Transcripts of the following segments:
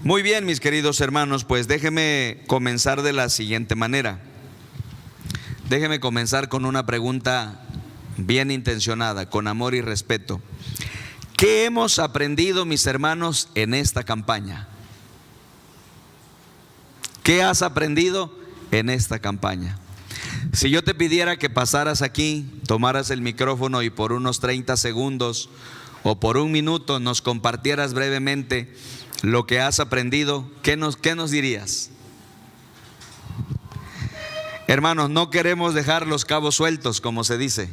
Muy bien, mis queridos hermanos, pues déjeme comenzar de la siguiente manera. Déjeme comenzar con una pregunta bien intencionada, con amor y respeto. ¿Qué hemos aprendido, mis hermanos, en esta campaña? ¿Qué has aprendido en esta campaña? Si yo te pidiera que pasaras aquí, tomaras el micrófono y por unos 30 segundos o por un minuto nos compartieras brevemente lo que has aprendido, ¿qué nos dirías? Hermanos, no queremos dejar los cabos sueltos, como se dice.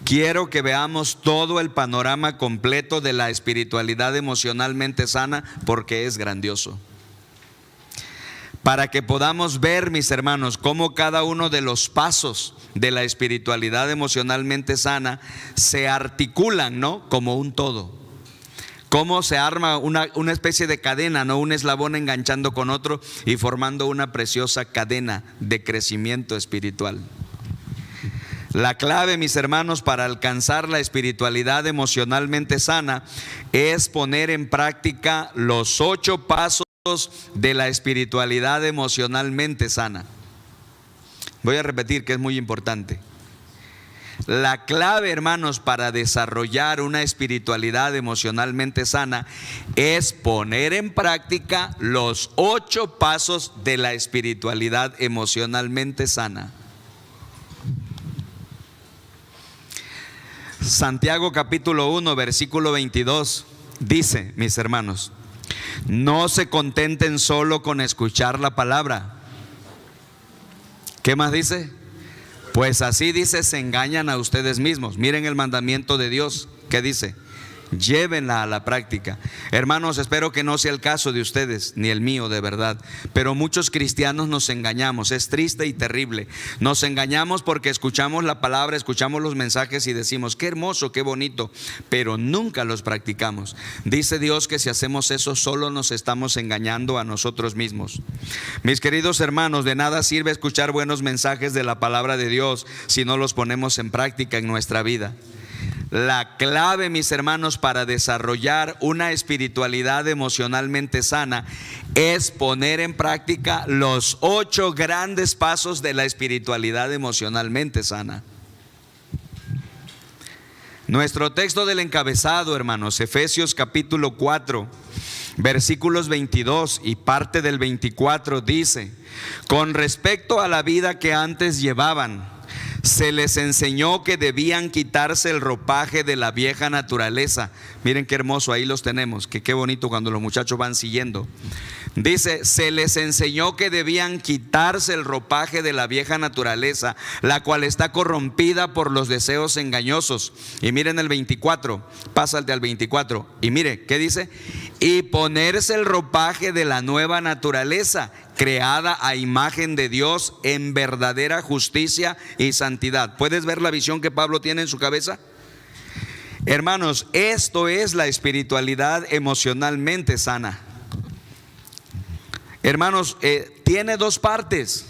Quiero que veamos todo el panorama completo de la espiritualidad emocionalmente sana, porque es grandioso. Para que podamos ver, mis hermanos, cómo cada uno de los pasos de la espiritualidad emocionalmente sana se articulan, ¿no?, como un todo. Cómo se arma una especie de cadena, ¿no?, un eslabón enganchando con otro y formando una preciosa cadena de crecimiento espiritual. La clave, mis hermanos, para alcanzar la espiritualidad emocionalmente sana es poner en práctica los 8 pasos de la espiritualidad emocionalmente sana. Voy a repetir que es muy importante. La clave, hermanos, para desarrollar una espiritualidad emocionalmente sana es poner en práctica los 8 pasos de la espiritualidad emocionalmente sana. Santiago capítulo 1 versículo 22 dice, mis hermanos: no se contenten solo con escuchar la palabra. ¿Qué más dice? Pues así dice, se engañan a ustedes mismos. Miren el mandamiento de Dios, ¿qué dice? Llévenla a la práctica. Hermanos, espero que no sea el caso de ustedes, ni el mío, de verdad. Pero muchos cristianos nos engañamos, es triste y terrible. Nos engañamos porque escuchamos la palabra, escuchamos los mensajes y decimos, qué hermoso, qué bonito, pero nunca los practicamos. Dice Dios que si hacemos eso, solo nos estamos engañando a nosotros mismos. Mis queridos hermanos, de nada sirve escuchar buenos mensajes de la palabra de Dios si no los ponemos en práctica en nuestra vida. La clave, mis hermanos, para desarrollar una espiritualidad emocionalmente sana es poner en práctica los 8 grandes pasos de la espiritualidad emocionalmente sana. Nuestro texto del encabezado, hermanos, Efesios capítulo 4, versículos 22 y parte del 24 dice: con respecto a la vida que antes llevaban, se les enseñó que debían quitarse el ropaje de la vieja naturaleza. Miren qué hermoso, ahí los tenemos, que qué bonito cuando los muchachos van siguiendo. Dice, se les enseñó que debían quitarse el ropaje de la vieja naturaleza, la cual está corrompida por los deseos engañosos. Y miren el 24, pásate al 24. Y mire, ¿qué dice? Y ponerse el ropaje de la nueva naturaleza, creada a imagen de Dios en verdadera justicia y santidad. ¿Puedes ver la visión que Pablo tiene en su cabeza? Hermanos, esto es la espiritualidad emocionalmente sana. Hermanos, tiene 2 partes.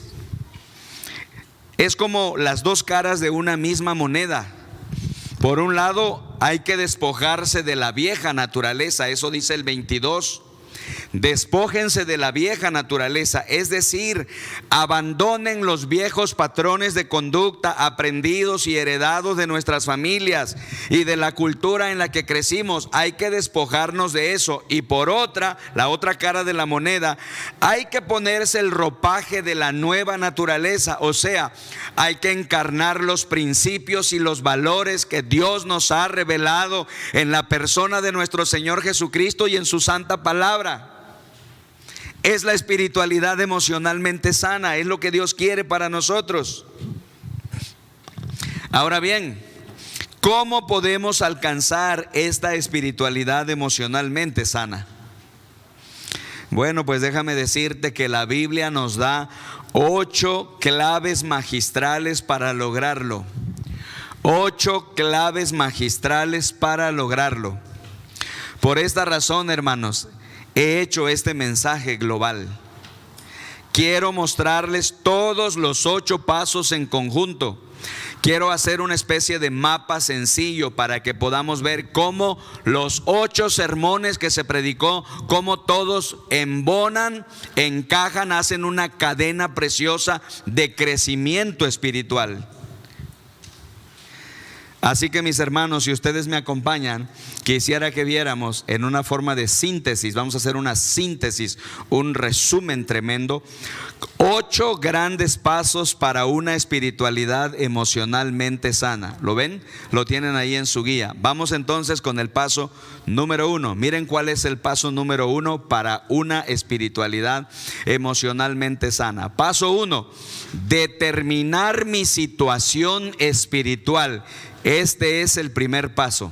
Es como las 2 caras de una misma moneda. Por un lado, hay que despojarse de la vieja naturaleza, eso dice el 22. Despójense de la vieja naturaleza, es decir, abandonen los viejos patrones de conducta aprendidos y heredados de nuestras familias y de la cultura en la que crecimos. Hay que despojarnos de eso. Y por otra, la otra cara de la moneda, hay que ponerse el ropaje de la nueva naturaleza, o sea, hay que encarnar los principios y los valores que Dios nos ha revelado en la persona de nuestro Señor Jesucristo y en su santa palabra. Es la espiritualidad emocionalmente sana, es lo que Dios quiere para nosotros. Ahora bien, ¿cómo podemos alcanzar esta espiritualidad emocionalmente sana? Bueno, pues déjame decirte que la Biblia nos da 8 claves magistrales para lograrlo. 8 claves magistrales para lograrlo. Por esta razón, hermanos, he hecho este mensaje global. Quiero mostrarles todos los 8 pasos en conjunto Quiero hacer una especie de mapa sencillo para que podamos ver cómo los 8 sermones que se predicó, cómo todos embonan, encajan, hacen una cadena preciosa de crecimiento espiritual. Así que mis hermanos, si ustedes me acompañan, quisiera que viéramos en una forma de síntesis, vamos a hacer una síntesis, un resumen tremendo, 8 grandes pasos para una espiritualidad emocionalmente sana. ¿Lo ven? Lo tienen ahí en su guía. Vamos entonces con el paso número 1. Miren cuál es el paso número 1 para una espiritualidad emocionalmente sana. Paso 1, determinar mi situación espiritual. Este es el primer paso.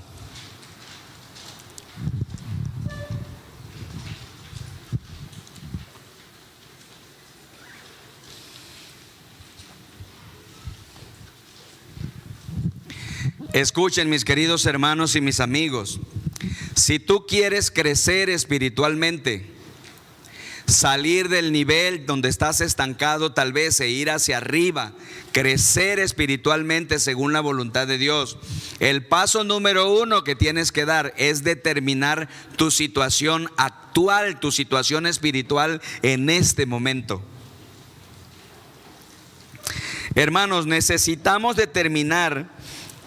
Escuchen, mis queridos hermanos y mis amigos, si tú quieres crecer espiritualmente, salir del nivel donde estás estancado tal vez e ir hacia arriba, crecer espiritualmente según la voluntad de Dios, el paso número 1 que tienes que dar es determinar tu situación actual, tu situación espiritual en este momento. Hermanos, necesitamos determinar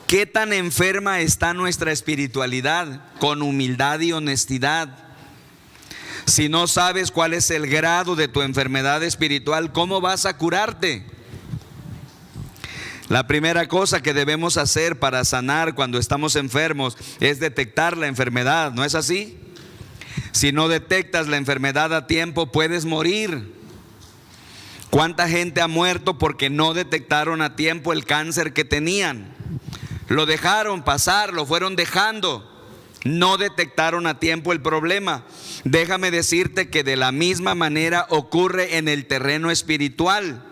qué tan enferma está nuestra espiritualidad con humildad y honestidad. Si no sabes cuál es el grado de tu enfermedad espiritual, ¿cómo vas a curarte? La primera cosa que debemos hacer para sanar cuando estamos enfermos es detectar la enfermedad, ¿no es así? Si no detectas la enfermedad a tiempo, puedes morir. ¿Cuánta gente ha muerto porque no detectaron a tiempo el cáncer que tenían? Lo dejaron pasar, lo fueron dejando. No detectaron a tiempo el problema. Déjame decirte que de la misma manera ocurre en el terreno espiritual.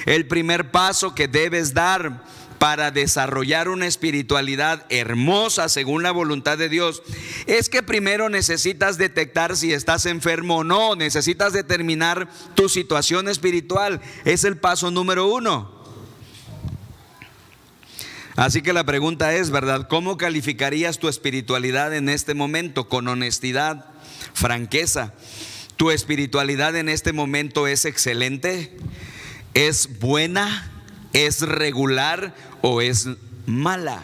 El primer paso que debes dar para desarrollar una espiritualidad hermosa según la voluntad de Dios es que primero necesitas detectar si estás enfermo o no. Necesitas determinar tu situación espiritual. Es el paso número 1. Así que la pregunta es, ¿verdad? ¿Cómo calificarías tu espiritualidad en este momento? Con honestidad, franqueza. ¿Tu espiritualidad en este momento es excelente? ¿Es buena? ¿Es regular? ¿O es mala?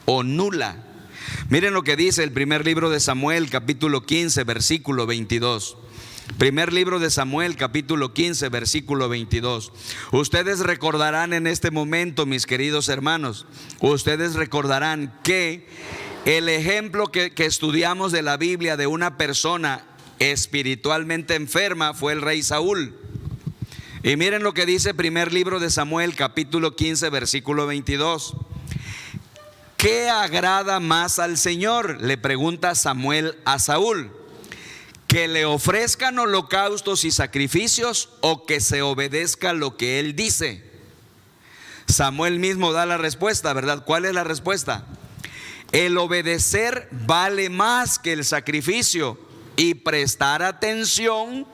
¿O nula? Miren lo que dice el primer libro de Samuel, capítulo 15, versículo 22. Primer libro de Samuel, capítulo 15, versículo 22. Ustedes recordarán en este momento, mis queridos hermanos, ustedes recordarán que el ejemplo que estudiamos de la Biblia de una persona espiritualmente enferma fue el rey Saúl. Y miren lo que dice primer libro de Samuel, capítulo 15, versículo 22. ¿Qué agrada más al Señor?, le pregunta Samuel a Saúl. ¿Que le ofrezcan holocaustos y sacrificios o que se obedezca lo que él dice? Samuel mismo da la respuesta, ¿verdad? ¿Cuál es la respuesta? El obedecer vale más que el sacrificio y prestar atención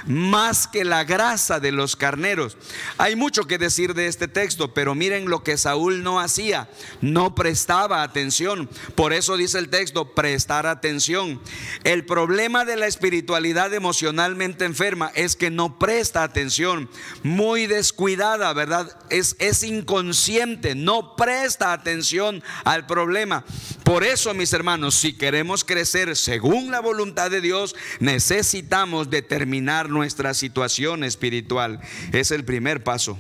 más que la grasa de los carneros. Hay mucho que decir de este texto, pero miren lo que Saúl no hacía, no prestaba atención. Por eso dice el texto, prestar atención. El problema de la espiritualidad emocionalmente enferma es que no presta atención, muy descuidada, ¿verdad? Es inconsciente, no presta atención al problema. Por eso, mis hermanos, si queremos crecer según la voluntad de Dios, necesitamos determinar nuestra situación espiritual. Es el primer paso.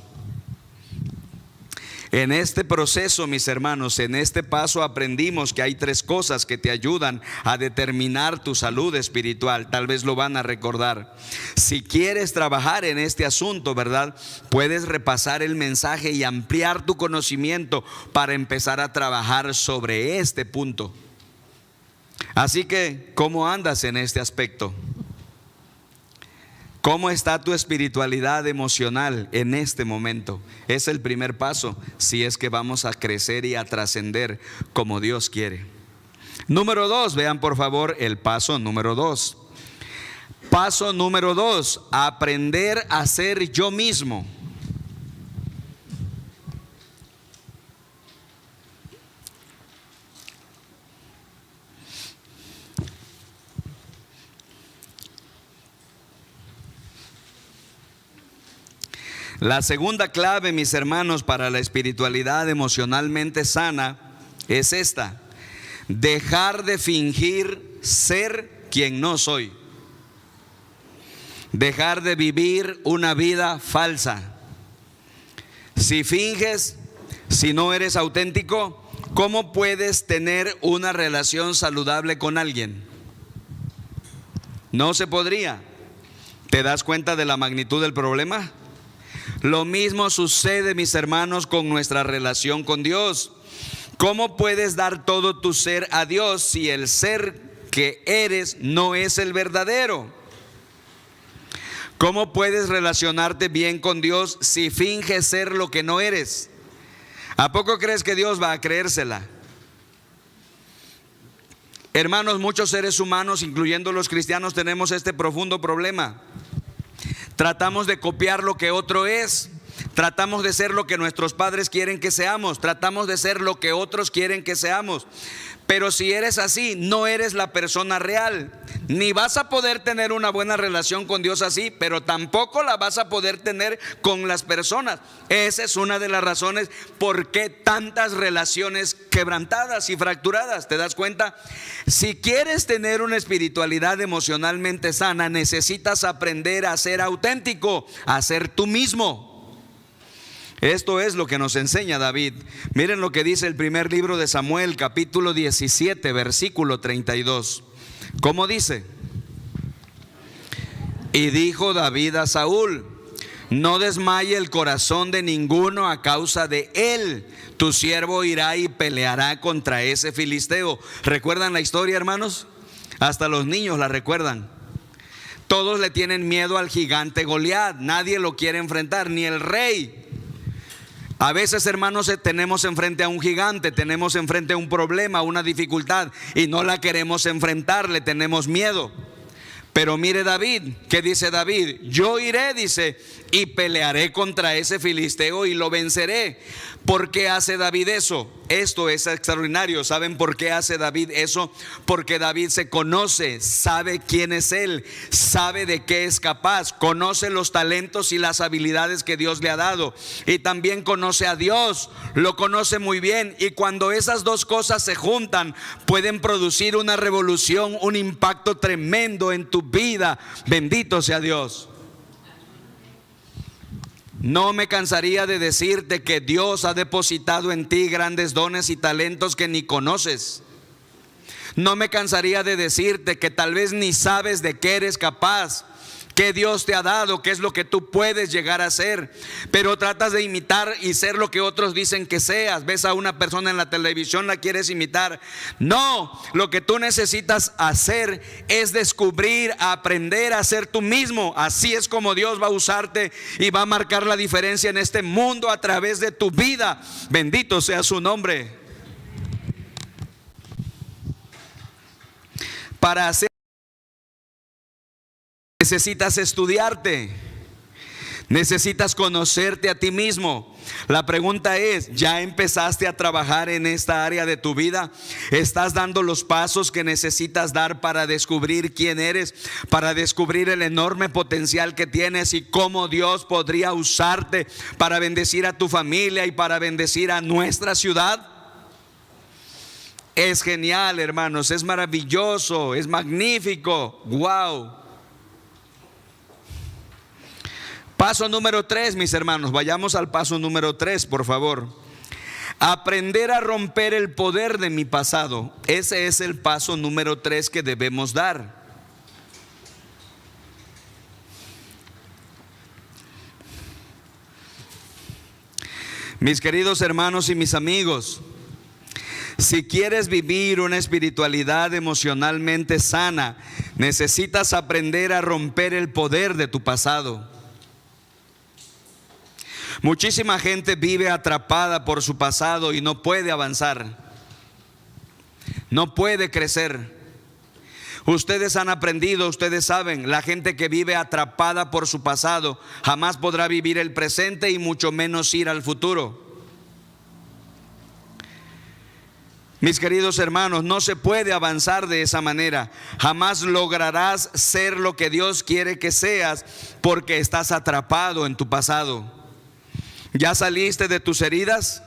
En este proceso, mis hermanos, en este paso aprendimos que hay 3 cosas que te ayudan a determinar tu salud espiritual. Tal vez lo van a recordar. Si quieres trabajar en este asunto, ¿verdad?, puedes repasar el mensaje y ampliar tu conocimiento para empezar a trabajar sobre este punto. Así que, ¿cómo andas en este aspecto? ¿Cómo está tu espiritualidad emocional en este momento? Es el primer paso si es que vamos a crecer y a trascender como Dios quiere. Número 2, vean por favor el paso número 2. Paso número 2, aprender a ser yo mismo. La segunda clave, mis hermanos, para la espiritualidad emocionalmente sana es esta: dejar de fingir ser quien no soy. Dejar de vivir una vida falsa. Si finges, si no eres auténtico, ¿cómo puedes tener una relación saludable con alguien? No se podría. ¿Te das cuenta de la magnitud del problema? Lo mismo sucede, mis hermanos, con nuestra relación con Dios. ¿Cómo puedes dar todo tu ser a Dios si el ser que eres no es el verdadero? ¿Cómo puedes relacionarte bien con Dios si finges ser lo que no eres? ¿A poco crees que Dios va a creérsela? Hermanos, muchos seres humanos, incluyendo los cristianos, tenemos este profundo problema. Tratamos de copiar lo que otro es. Tratamos de ser lo que nuestros padres quieren que seamos. Tratamos de ser lo que otros quieren que seamos. Pero si eres así, no eres la persona real. Ni vas a poder tener una buena relación con Dios así, pero tampoco la vas a poder tener con las personas. Esa es una de las razones por qué tantas relaciones quebrantadas y fracturadas. ¿Te das cuenta? Si quieres tener una espiritualidad emocionalmente sana, necesitas aprender a ser auténtico, a ser tú mismo. Esto es lo que nos enseña David. Miren lo que dice el primer libro de Samuel, capítulo 17, versículo 32. ¿Cómo dice? Y dijo David a Saúl: no desmaye el corazón de ninguno a causa de él. Tu siervo irá y peleará contra ese filisteo. ¿Recuerdan la historia, hermanos? Hasta los niños la recuerdan. Todos le tienen miedo al gigante Goliat. Nadie lo quiere enfrentar, ni el rey. A veces, hermanos, tenemos enfrente a un gigante, tenemos enfrente a un problema, una dificultad, y no la queremos enfrentar, le tenemos miedo. Pero mire David, ¿qué dice David? Yo iré, dice, y pelearé contra ese filisteo y lo venceré. ¿Por qué hace David eso? Esto es extraordinario. ¿Saben por qué hace David eso? Porque David se conoce, sabe quién es él, sabe de qué es capaz, conoce los talentos y las habilidades que Dios le ha dado, y también conoce a Dios, lo conoce muy bien. Y cuando esas dos cosas se juntan, pueden producir una revolución, un impacto tremendo en tu vida. Bendito sea Dios. No me cansaría de decirte que Dios ha depositado en ti grandes dones y talentos que ni conoces. No me cansaría de decirte que tal vez ni sabes de qué eres capaz, qué Dios te ha dado, qué es lo que tú puedes llegar a ser, pero tratas de imitar y ser lo que otros dicen que seas. Ves a una persona en la televisión, la quieres imitar. No, lo que tú necesitas hacer es descubrir, aprender a ser tú mismo. Así es como Dios va a usarte y va a marcar la diferencia en este mundo a través de tu vida. Bendito sea su nombre. Para hacer necesitas estudiarte, necesitas conocerte a ti mismo. La pregunta es, ¿ya empezaste a trabajar en esta área de tu vida? ¿Estás dando los pasos que necesitas dar para descubrir quién eres, para descubrir el enorme potencial que tienes y cómo Dios podría usarte para bendecir a tu familia y para bendecir a nuestra ciudad? Es genial, hermanos, es maravilloso, es magnífico. Wow. Paso número 3, mis hermanos, vayamos al paso número 3, por favor. Aprender a romper el poder de mi pasado. Ese es el paso número 3 que debemos dar. Mis queridos hermanos y mis amigos, si quieres vivir una espiritualidad emocionalmente sana, necesitas aprender a romper el poder de tu pasado. Muchísima gente vive atrapada por su pasado y no puede avanzar, no puede crecer. Ustedes han aprendido, ustedes saben, la gente que vive atrapada por su pasado jamás podrá vivir el presente y mucho menos ir al futuro. Mis queridos hermanos, no se puede avanzar de esa manera. Jamás lograrás ser lo que Dios quiere que seas porque estás atrapado en tu pasado. ¿Ya saliste de tus heridas?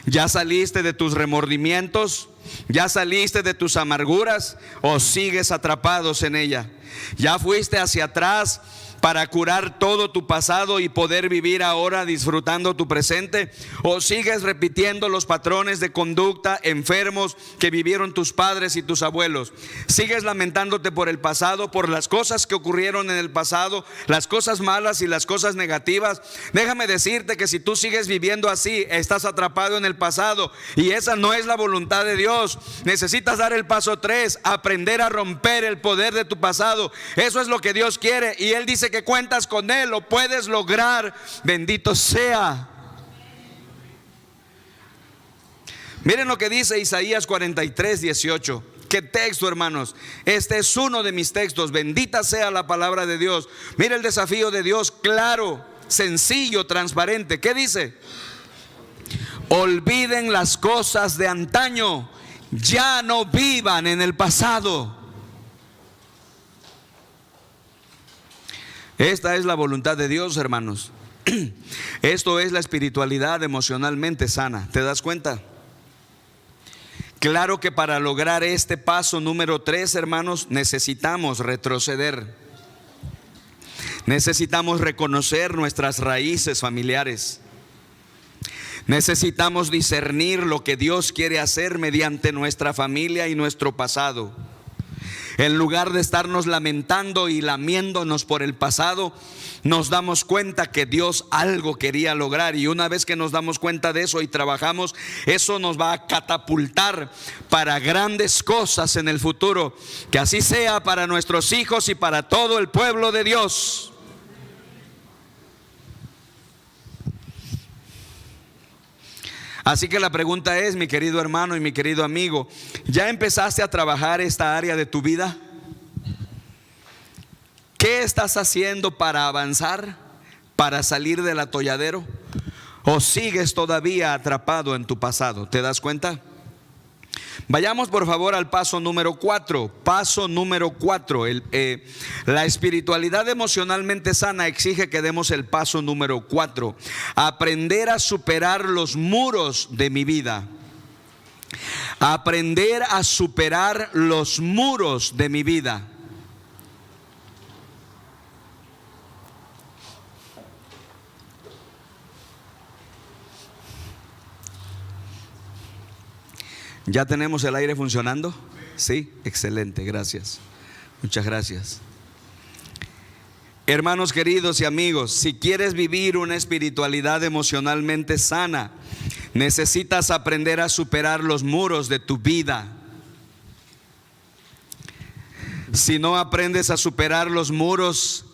¿Ya saliste de tus remordimientos? ¿Ya saliste de tus amarguras o sigues atrapados en ella? ¿Ya fuiste hacia atrás para curar todo tu pasado y poder vivir ahora disfrutando tu presente? ¿O sigues repitiendo los patrones de conducta enfermos que vivieron tus padres y tus abuelos? ¿Sigues lamentándote por el pasado, por las cosas que ocurrieron en el pasado, las cosas malas y las cosas negativas? Déjame decirte que si tú sigues viviendo así, estás atrapado en el pasado y esa no es la voluntad de Dios. Necesitas dar el paso 3, aprender a romper el poder de tu pasado. Eso es lo que Dios quiere y Él dice que cuentas con Él, lo puedes lograr. Bendito sea. Miren lo que dice Isaías 43:18. Qué texto, hermanos. Este es uno de mis textos. Bendita sea la palabra de Dios. Mira el desafío de Dios, claro, sencillo, transparente. ¿Qué dice? Olviden las cosas de antaño, ya no vivan en el pasado. Esta es la voluntad de Dios, hermanos. Esto es la espiritualidad emocionalmente sana. ¿Te das cuenta? Claro que para lograr este paso número 3, hermanos, necesitamos retroceder. Necesitamos reconocer nuestras raíces familiares. Necesitamos discernir lo que Dios quiere hacer mediante nuestra familia y nuestro pasado. En lugar de estarnos lamentando y lamiéndonos por el pasado, nos damos cuenta que Dios algo quería lograr, y una vez que nos damos cuenta de eso y trabajamos, eso nos va a catapultar para grandes cosas en el futuro. Que así sea para nuestros hijos y para todo el pueblo de Dios. Así que la pregunta es, mi querido hermano y mi querido amigo, ¿ya empezaste a trabajar esta área de tu vida? ¿Qué estás haciendo para avanzar, para salir del atolladero? ¿O sigues todavía atrapado en tu pasado? ¿Te das cuenta? Vayamos por favor al paso número 4. Paso número 4. La espiritualidad emocionalmente sana exige que demos el paso número 4. Aprender a superar los muros de mi vida. Aprender a superar los muros de mi vida. ¿Ya tenemos el aire funcionando? Sí, excelente, gracias. Muchas gracias. Hermanos queridos y amigos, si quieres vivir una espiritualidad emocionalmente sana, necesitas aprender a superar los muros de tu vida. Si no aprendes a superar los muros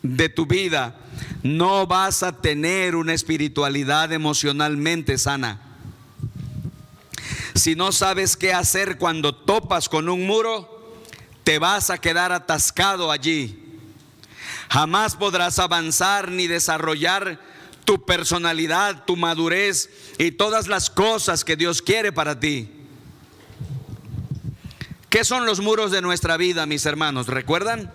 de tu vida, no vas a tener una espiritualidad emocionalmente sana. Si no sabes qué hacer cuando topas con un muro, te vas a quedar atascado allí. Jamás podrás avanzar ni desarrollar tu personalidad, tu madurez y todas las cosas que Dios quiere para ti. ¿Qué son los muros de nuestra vida, mis hermanos? ¿Recuerdan?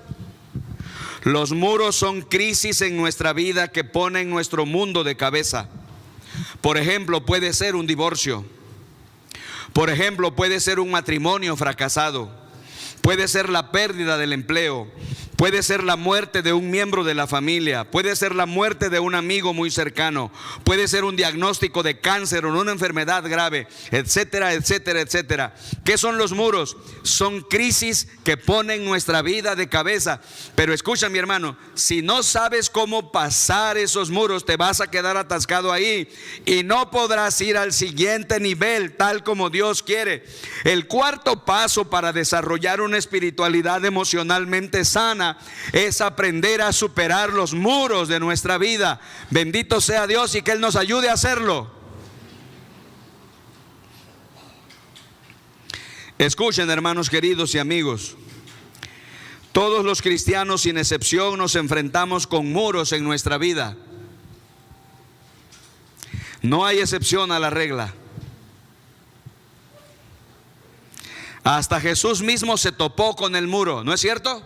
Los muros son crisis en nuestra vida que ponen nuestro mundo de cabeza. Por ejemplo, puede ser un divorcio. Por ejemplo, puede ser un matrimonio fracasado. Puede ser la pérdida del empleo. Puede ser la muerte de un miembro de la familia. Puede ser la muerte de un amigo muy cercano. Puede ser un diagnóstico de cáncer o una enfermedad grave, etcétera, etcétera, etcétera. ¿Qué son los muros? Son crisis que ponen nuestra vida de cabeza. Pero escucha, mi hermano, si no sabes cómo pasar esos muros, te vas a quedar atascado ahí y no podrás ir al siguiente nivel tal como Dios quiere. El cuarto paso para desarrollar una espiritualidad emocionalmente sana es aprender a superar los muros de nuestra vida. Bendito sea Dios y que Él nos ayude a hacerlo. Escuchen, hermanos queridos y amigos, todos los cristianos sin excepción nos enfrentamos con muros en nuestra vida. No hay excepción a la regla. Hasta Jesús mismo se topó con el muro, ¿no es cierto?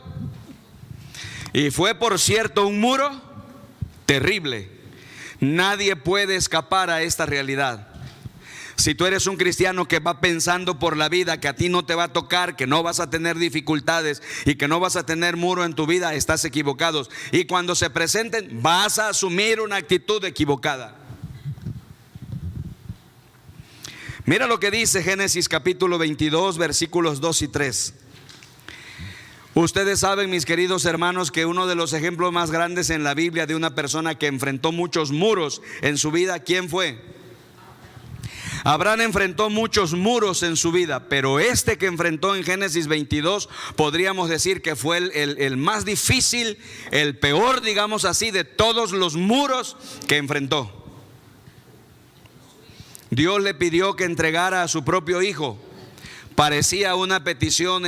Y fue, por cierto, un muro terrible. Nadie puede escapar a esta realidad. Si tú eres un cristiano que va pensando por la vida que a ti no te va a tocar, que no vas a tener dificultades y que no vas a tener muro en tu vida, estás equivocado. Y cuando se presenten, vas a asumir una actitud equivocada. Mira lo que dice Génesis capítulo 22, versículos 2 y 3. Ustedes saben, mis queridos hermanos, que uno de los ejemplos más grandes en la Biblia de una persona que enfrentó muchos muros en su vida, ¿quién fue? Abraham enfrentó muchos muros en su vida, pero este que enfrentó en Génesis 22, podríamos decir que fue el más difícil, el peor, digamos así, de todos los muros que enfrentó. Dios le pidió que entregara a su propio hijo. Parecía una petición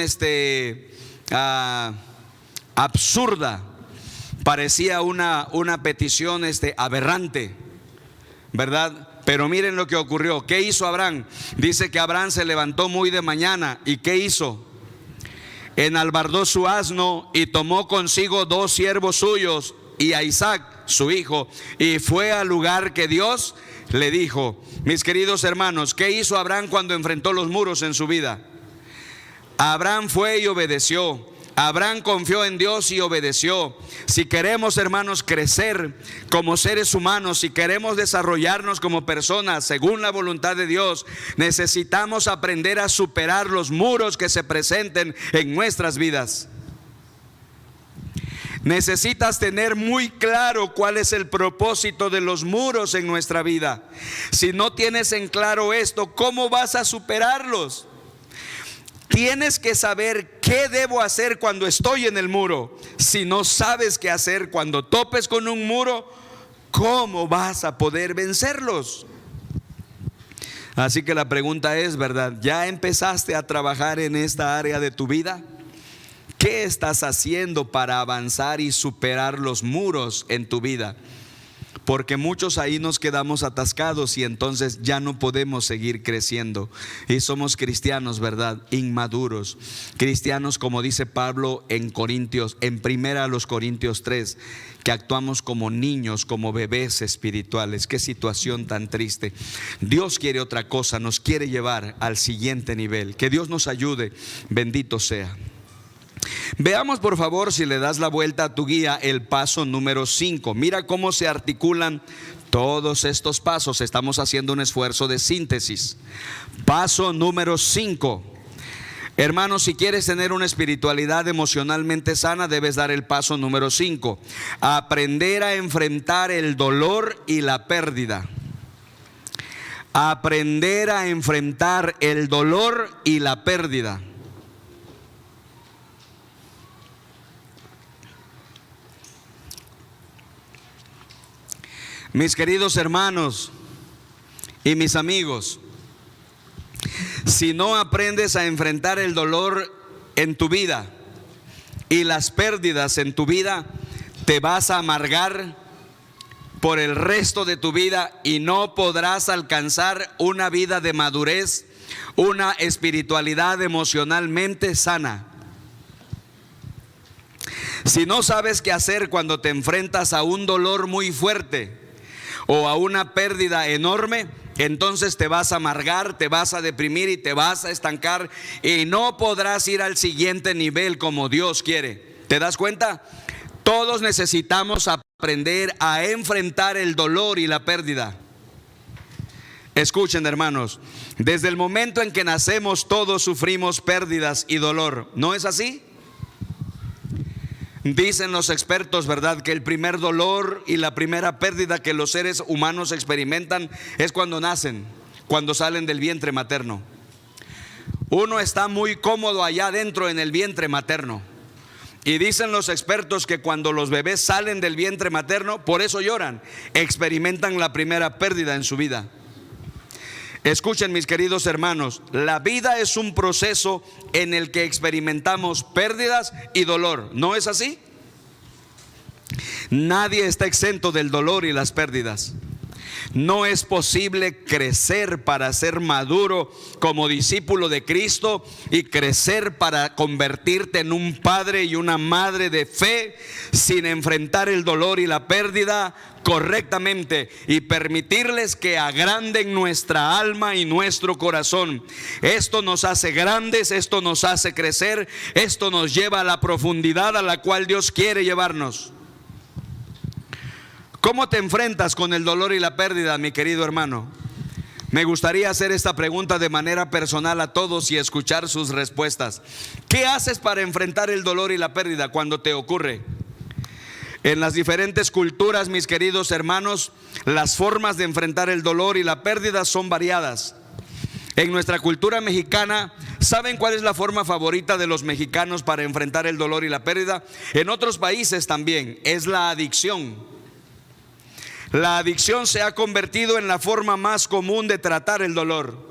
absurda, parecía una petición aberrante, ¿verdad? Pero miren lo que ocurrió. ¿Qué hizo Abraham? Dice que Abraham se levantó muy de mañana. ¿Y qué hizo? Enalbardó su asno y tomó consigo 2 siervos suyos y a Isaac, su hijo, y fue al lugar que Dios le dijo. Mis queridos hermanos, ¿qué hizo Abraham cuando enfrentó los muros en su vida? Abraham fue y obedeció. Abraham confió en Dios y obedeció. Si queremos, hermanos, crecer como seres humanos, si queremos desarrollarnos como personas según la voluntad de Dios, necesitamos aprender a superar los muros que se presenten en nuestras vidas. Necesitas tener muy claro cuál es el propósito de los muros en nuestra vida. Si no tienes en claro esto, ¿cómo vas a superarlos? Tienes que saber qué debo hacer cuando estoy en el muro. Si no sabes qué hacer cuando topes con un muro, ¿cómo vas a poder vencerlos? Así que la pregunta es, ¿verdad? ¿Ya empezaste a trabajar en esta área de tu vida? ¿Qué estás haciendo para avanzar y superar los muros en tu vida? Porque muchos ahí nos quedamos atascados y entonces ya no podemos seguir creciendo. Y somos cristianos, ¿verdad? Inmaduros. Cristianos, como dice Pablo en Corintios, en 1 Corintios 3, que actuamos como niños, como bebés espirituales. Qué situación tan triste. Dios quiere otra cosa, nos quiere llevar al siguiente nivel. Que Dios nos ayude, bendito sea. Veamos por favor, si le das la vuelta a tu guía, el paso número 5. Mira cómo se articulan todos estos pasos. Estamos haciendo un esfuerzo de síntesis. Paso número 5. Hermanos, si quieres tener una espiritualidad emocionalmente sana, debes dar el paso número 5. Aprender a enfrentar el dolor y la pérdida. Aprender a enfrentar el dolor y la pérdida. Mis queridos hermanos y mis amigos, si no aprendes a enfrentar el dolor en tu vida y las pérdidas en tu vida, te vas a amargar por el resto de tu vida y no podrás alcanzar una vida de madurez, una espiritualidad emocionalmente sana. Si no sabes qué hacer cuando te enfrentas a un dolor muy fuerte o a una pérdida enorme, entonces te vas a amargar, te vas a deprimir y te vas a estancar y no podrás ir al siguiente nivel como Dios quiere. ¿Te das cuenta? Todos necesitamos aprender a enfrentar el dolor y la pérdida. Escuchen, hermanos, desde el momento en que nacemos todos sufrimos pérdidas y dolor. ¿No es así? Dicen los expertos, ¿verdad?, que el primer dolor y la primera pérdida que los seres humanos experimentan es cuando nacen, cuando salen del vientre materno. Uno está muy cómodo allá adentro en el vientre materno. Y dicen los expertos que cuando los bebés salen del vientre materno, por eso lloran, experimentan la primera pérdida en su vida. Escuchen, mis queridos hermanos, la vida es un proceso en el que experimentamos pérdidas y dolor. ¿No es así? Nadie está exento del dolor y las pérdidas. No es posible crecer para ser maduro como discípulo de Cristo y crecer para convertirte en un padre y una madre de fe sin enfrentar el dolor y la pérdida correctamente y permitirles que agranden nuestra alma y nuestro corazón. Esto nos hace grandes, esto nos hace crecer, esto nos lleva a la profundidad a la cual Dios quiere llevarnos. ¿Cómo te enfrentas con el dolor y la pérdida, mi querido hermano? Me gustaría hacer esta pregunta de manera personal a todos y escuchar sus respuestas. ¿Qué haces para enfrentar el dolor y la pérdida cuando te ocurre? En las diferentes culturas, mis queridos hermanos, las formas de enfrentar el dolor y la pérdida son variadas. En nuestra cultura mexicana, ¿saben cuál es la forma favorita de los mexicanos para enfrentar el dolor y la pérdida? En otros países también, es la adicción. La adicción se ha convertido en la forma más común de tratar el dolor.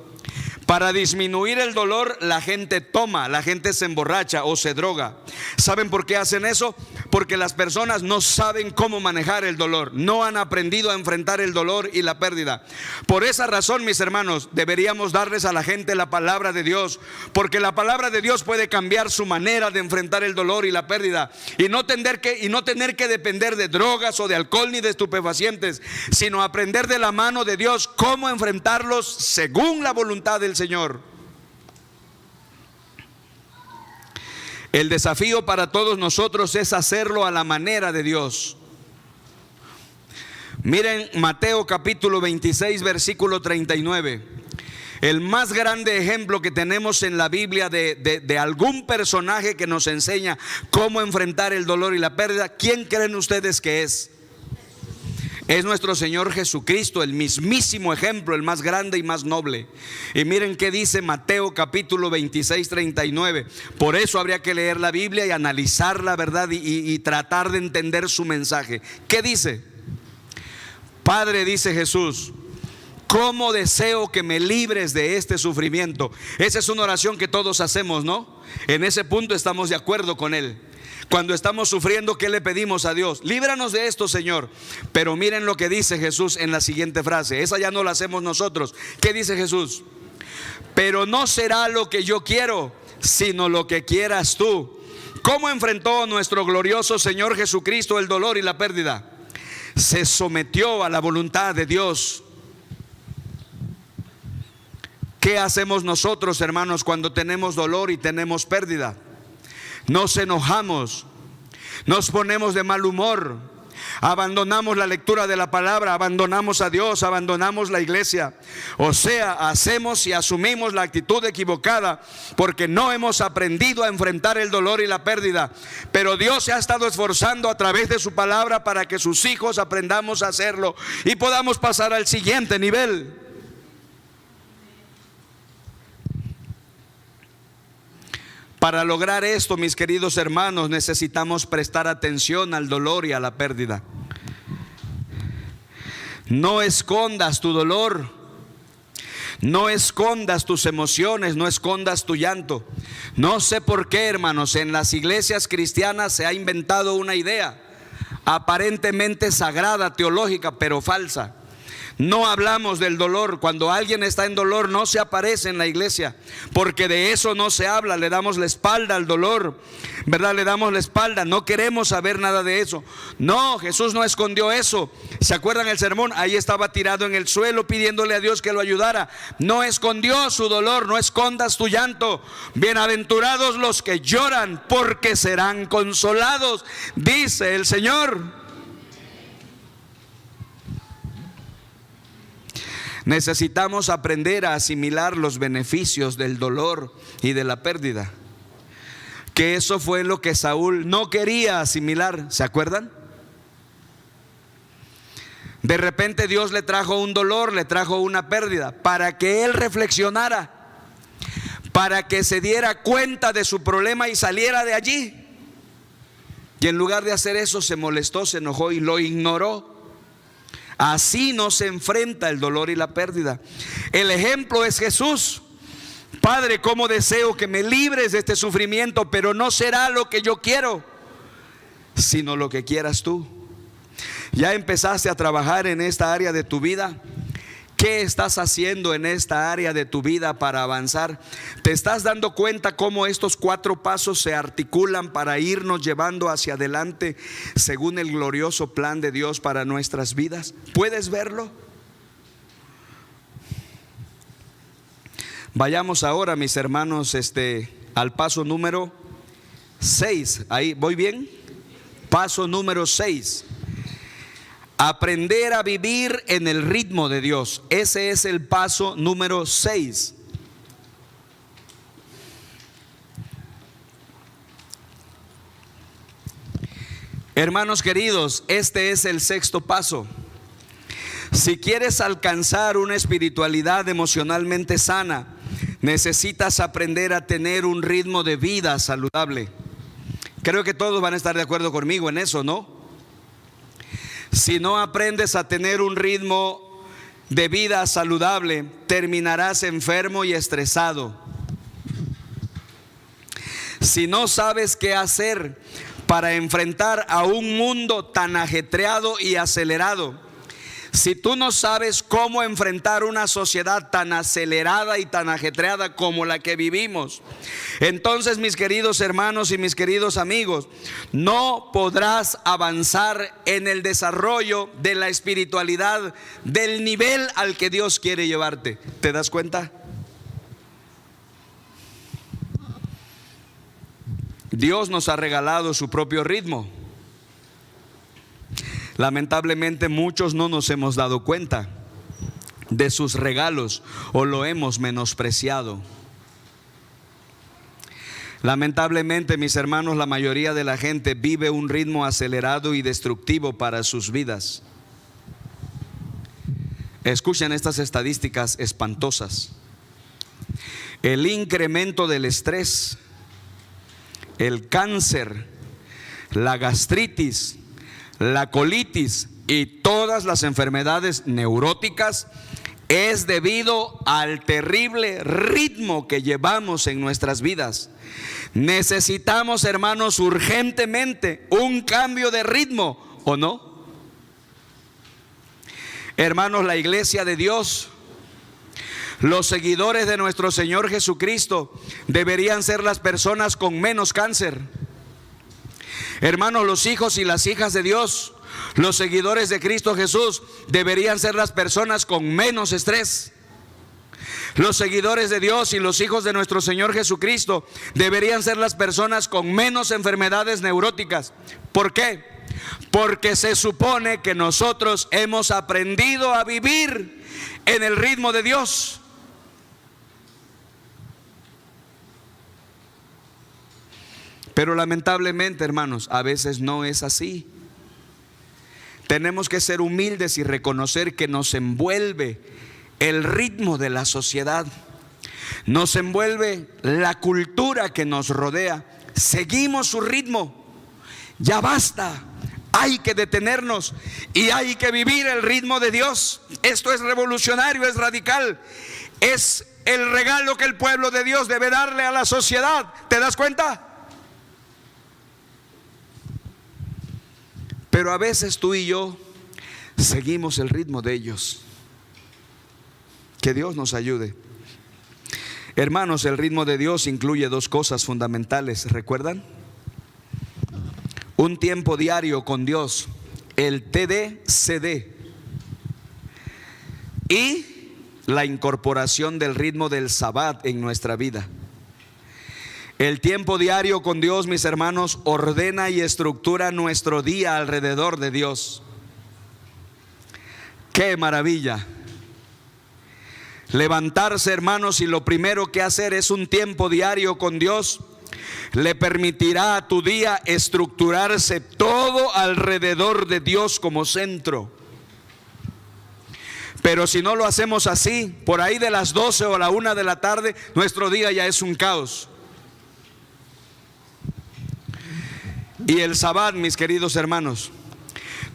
Para disminuir el dolor, la gente toma, la gente se emborracha o se droga. ¿Saben por qué hacen eso? Porque las personas no saben cómo manejar el dolor, no han aprendido a enfrentar el dolor y la pérdida. Por esa razón, mis hermanos, deberíamos darles a la gente la palabra de Dios, porque la palabra de Dios puede cambiar su manera de enfrentar el dolor y la pérdida, y no tener que depender de drogas o de alcohol ni de estupefacientes, sino aprender de la mano de Dios cómo enfrentarlos según la voluntad del Señor. El desafío para todos nosotros es hacerlo a la manera de Dios. Miren Mateo capítulo 26 versículo 39. El más grande ejemplo que tenemos en la Biblia de algún personaje que nos enseña cómo enfrentar el dolor y la pérdida. ¿Quién creen ustedes que es? Es nuestro Señor Jesucristo, el mismísimo ejemplo, el más grande y más noble. Y miren qué dice Mateo capítulo 26, 39. Por eso habría que leer la Biblia y analizar la verdad y tratar de entender su mensaje. ¿Qué dice? Padre, dice Jesús, ¿cómo deseo que me libres de este sufrimiento? Esa es una oración que todos hacemos, ¿no? En ese punto estamos de acuerdo con Él. Cuando estamos sufriendo, ¿qué le pedimos a Dios? Líbranos de esto, Señor. Pero miren lo que dice Jesús en la siguiente frase. Esa ya no la hacemos nosotros. ¿Qué dice Jesús? Pero no será lo que yo quiero, sino lo que quieras tú. ¿Cómo enfrentó nuestro glorioso Señor Jesucristo el dolor y la pérdida? Se sometió a la voluntad de Dios. ¿Qué hacemos nosotros, hermanos, cuando tenemos dolor y tenemos pérdida? Nos enojamos, nos ponemos de mal humor, abandonamos la lectura de la palabra, abandonamos a Dios, abandonamos la iglesia. O sea, hacemos y asumimos la actitud equivocada porque no hemos aprendido a enfrentar el dolor y la pérdida. Pero Dios se ha estado esforzando a través de su palabra para que sus hijos aprendamos a hacerlo y podamos pasar al siguiente nivel. Para lograr esto, mis queridos hermanos, necesitamos prestar atención al dolor y a la pérdida. No escondas tu dolor, no escondas tus emociones, no escondas tu llanto. No sé por qué, hermanos, en las iglesias cristianas se ha inventado una idea aparentemente sagrada, teológica, pero falsa. No hablamos del dolor. Cuando alguien está en dolor, no se aparece en la iglesia, porque de eso no se habla. Le damos la espalda al dolor, ¿verdad? Le damos la espalda, no queremos saber nada de eso. No, Jesús no escondió eso. ¿Se acuerdan el sermón? Ahí estaba tirado en el suelo pidiéndole a Dios que lo ayudara. No escondió su dolor. No escondas tu llanto. Bienaventurados los que lloran, porque serán consolados, dice el Señor. Necesitamos aprender a asimilar los beneficios del dolor y de la pérdida. Que eso fue lo que Saúl no quería asimilar, ¿se acuerdan? De repente Dios le trajo un dolor, le trajo una pérdida, para que él reflexionara, para que se diera cuenta de su problema y saliera de allí. Y en lugar de hacer eso, se molestó, se enojó y lo ignoró. Así no se enfrenta el dolor y la pérdida. El ejemplo es Jesús. Padre, cómo deseo que me libres de este sufrimiento, pero no será lo que yo quiero, sino lo que quieras tú. ¿Ya empezaste a trabajar en esta área de tu vida? ¿Qué estás haciendo en esta área de tu vida para avanzar? ¿Te estás dando cuenta cómo estos 4 pasos se articulan para irnos llevando hacia adelante según el glorioso plan de Dios para nuestras vidas? ¿Puedes verlo? Vayamos ahora, mis hermanos, al paso número 6. Ahí, ¿voy bien? Paso número 6. Aprender a vivir en el ritmo de Dios. Ese es el paso número 6. Hermanos queridos, este es el 6º paso. Si quieres alcanzar una espiritualidad emocionalmente sana, necesitas aprender a tener un ritmo de vida saludable. Creo que todos van a estar de acuerdo conmigo en eso, ¿no? Si no aprendes a tener un ritmo de vida saludable, terminarás enfermo y estresado. Si no sabes qué hacer para enfrentar a un mundo tan ajetreado y acelerado, si tú no sabes cómo enfrentar una sociedad tan acelerada y tan ajetreada como la que vivimos, entonces, mis queridos hermanos y mis queridos amigos, no podrás avanzar en el desarrollo de la espiritualidad del nivel al que Dios quiere llevarte. ¿Te das cuenta? Dios nos ha regalado su propio ritmo. Lamentablemente muchos no nos hemos dado cuenta de sus regalos o lo hemos menospreciado. Lamentablemente, mis hermanos, la mayoría de la gente vive un ritmo acelerado y destructivo para sus vidas. Escuchen estas estadísticas espantosas. El incremento del estrés, el cáncer, la gastritis, la colitis y todas las enfermedades neuróticas es debido al terrible ritmo que llevamos en nuestras vidas. Necesitamos, hermanos, urgentemente un cambio de ritmo, ¿o no? Hermanos, la iglesia de Dios, los seguidores de nuestro Señor Jesucristo deberían ser las personas con menos cáncer. Hermanos, los hijos y las hijas de Dios, los seguidores de Cristo Jesús, deberían ser las personas con menos estrés. Los seguidores de Dios y los hijos de nuestro Señor Jesucristo deberían ser las personas con menos enfermedades neuróticas. ¿Por qué? Porque se supone que nosotros hemos aprendido a vivir en el ritmo de Dios. Pero lamentablemente, hermanos, a veces no es así. Tenemos que ser humildes y reconocer que nos envuelve el ritmo de la sociedad, nos envuelve la cultura que nos rodea. Seguimos su ritmo. Ya basta. Hay que detenernos y hay que vivir el ritmo de Dios. Esto es revolucionario, es radical. Es el regalo que el pueblo de Dios debe darle a la sociedad. ¿Te das cuenta? Pero a veces tú y yo seguimos el ritmo de ellos. Que Dios nos ayude. Hermanos, el ritmo de Dios incluye 2 cosas fundamentales, ¿recuerdan? Un tiempo diario con Dios, el TDCD, y la incorporación del ritmo del Sabbat en nuestra vida. El tiempo diario con Dios, mis hermanos, ordena y estructura nuestro día alrededor de Dios. ¡Qué maravilla! Levantarse, hermanos, y lo primero que hacer es un tiempo diario con Dios, le permitirá a tu día estructurarse todo alrededor de Dios como centro. Pero si no lo hacemos así, por ahí de las 12 o la 1 de la tarde, nuestro día ya es un caos. Y el Sabbat, mis queridos hermanos,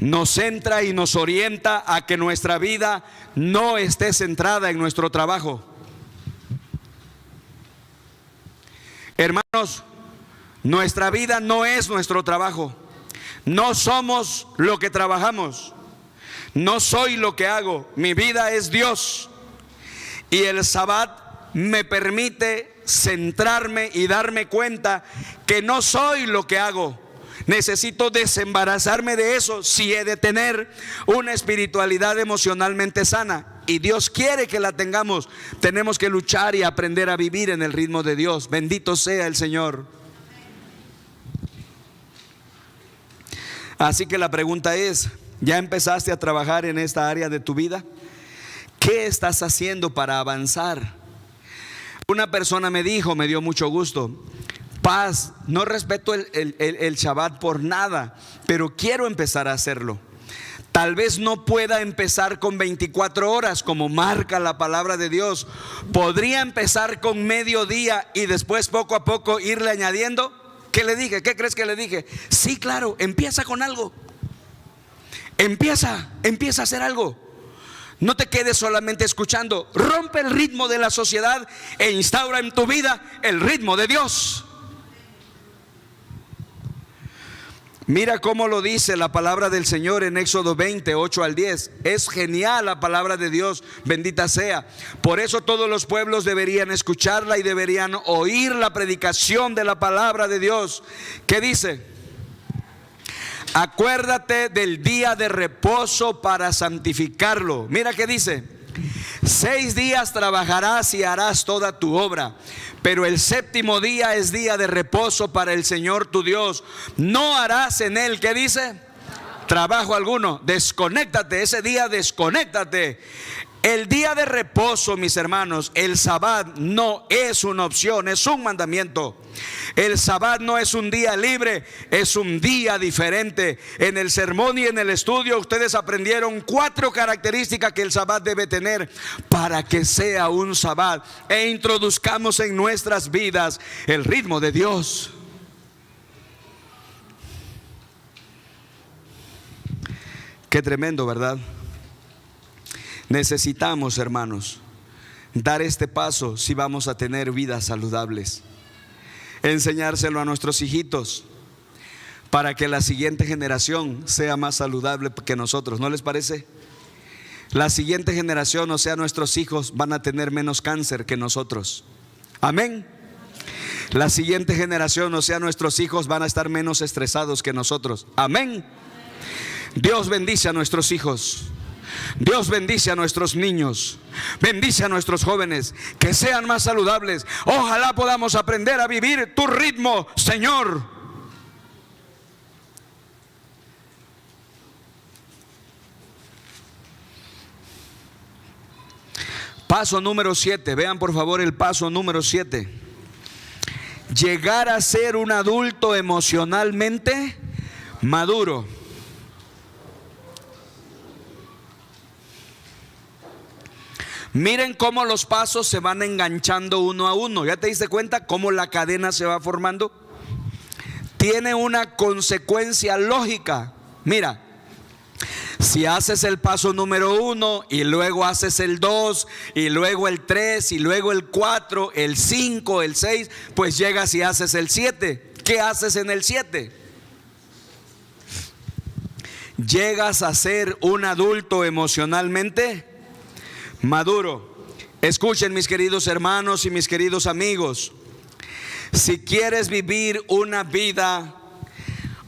nos centra y nos orienta a que nuestra vida no esté centrada en nuestro trabajo. Hermanos, nuestra vida no es nuestro trabajo. No somos lo que trabajamos. No soy lo que hago, mi vida es Dios. Y el Sabbat me permite centrarme y darme cuenta que no soy lo que hago. Necesito desembarazarme de eso si he de tener una espiritualidad emocionalmente sana. Y Dios quiere que la tengamos. Tenemos que luchar y aprender a vivir en el ritmo de Dios. Bendito sea el Señor. Así que la pregunta es, ¿ya empezaste a trabajar en esta área de tu vida? ¿Qué estás haciendo para avanzar? Una persona me dijo, me dio mucho gusto: Paz, no respeto el Shabbat por nada, pero quiero empezar a hacerlo. Tal vez no pueda empezar con 24 horas como marca la palabra de Dios. ¿Podría empezar con mediodía y después poco a poco irle añadiendo? ¿Qué le dije? ¿Qué crees que le dije? Sí, claro, empieza con algo. Empieza a hacer algo. No te quedes solamente escuchando. Rompe el ritmo de la sociedad e instaura en tu vida el ritmo de Dios. Mira cómo lo dice la palabra del Señor en Éxodo 20, 8 al 10. Es genial la palabra de Dios, bendita sea. Por eso todos los pueblos deberían escucharla y deberían oír la predicación de la palabra de Dios. ¿Qué dice? Acuérdate del día de reposo para santificarlo. Mira qué dice: 6 días trabajarás y harás toda tu obra, pero el séptimo día es día de reposo para el Señor tu Dios. No harás en él, ¿qué dice? Trabajo alguno. Desconéctate, ese día desconéctate. El día de reposo, mis hermanos, el Sabbat no es una opción, es un mandamiento. El Sabbat no es un día libre, es un día diferente. En el sermón y en el estudio ustedes aprendieron 4 características que el Sabbat debe tener para que sea un Sabbat, e introduzcamos en nuestras vidas el ritmo de Dios. Qué tremendo, ¿verdad? Necesitamos, hermanos, dar este paso si vamos a tener vidas saludables. Enseñárselo a nuestros hijitos para que la siguiente generación sea más saludable que nosotros. ¿No les parece? La siguiente generación, o sea, nuestros hijos, van a tener menos cáncer que nosotros. Amén. La siguiente generación, o sea, nuestros hijos, van a estar menos estresados que nosotros. Amén. Dios bendice a nuestros hijos. Dios bendice a nuestros niños, bendice a nuestros jóvenes, que sean más saludables. Ojalá podamos aprender a vivir tu ritmo, Señor. Paso número 7, vean por favor el paso número 7. Llegar a ser un adulto emocionalmente maduro. Miren cómo los pasos se van enganchando uno a uno. ¿Ya te diste cuenta cómo la cadena se va formando? Tiene una consecuencia lógica. Mira, si haces el paso número 1 y luego haces el 2 y luego el 3 y luego el 4, el 5, el 6, pues llegas y haces el 7. ¿Qué haces en el 7? Llegas a ser un adulto emocionalmente maduro. Escuchen, mis queridos hermanos y mis queridos amigos, si quieres vivir una vida,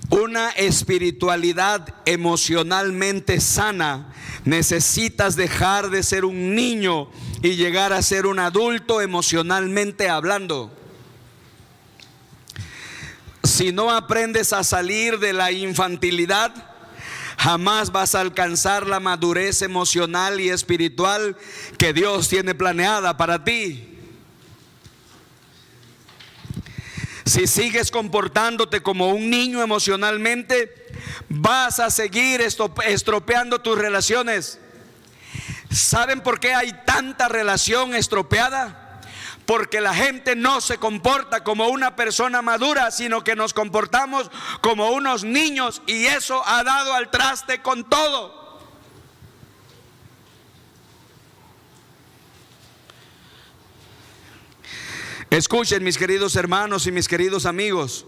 una espiritualidad emocionalmente sana, necesitas dejar de ser un niño y llegar a ser un adulto emocionalmente hablando. Si no aprendes a salir de la infantilidad, jamás vas a alcanzar la madurez emocional y espiritual que Dios tiene planeada para ti. Si sigues comportándote como un niño emocionalmente, vas a seguir estropeando tus relaciones. ¿Saben por qué hay tanta relación estropeada? Porque la gente no se comporta como una persona madura, sino que nos comportamos como unos niños, y eso ha dado al traste con todo. Escuchen, mis queridos hermanos y mis queridos amigos,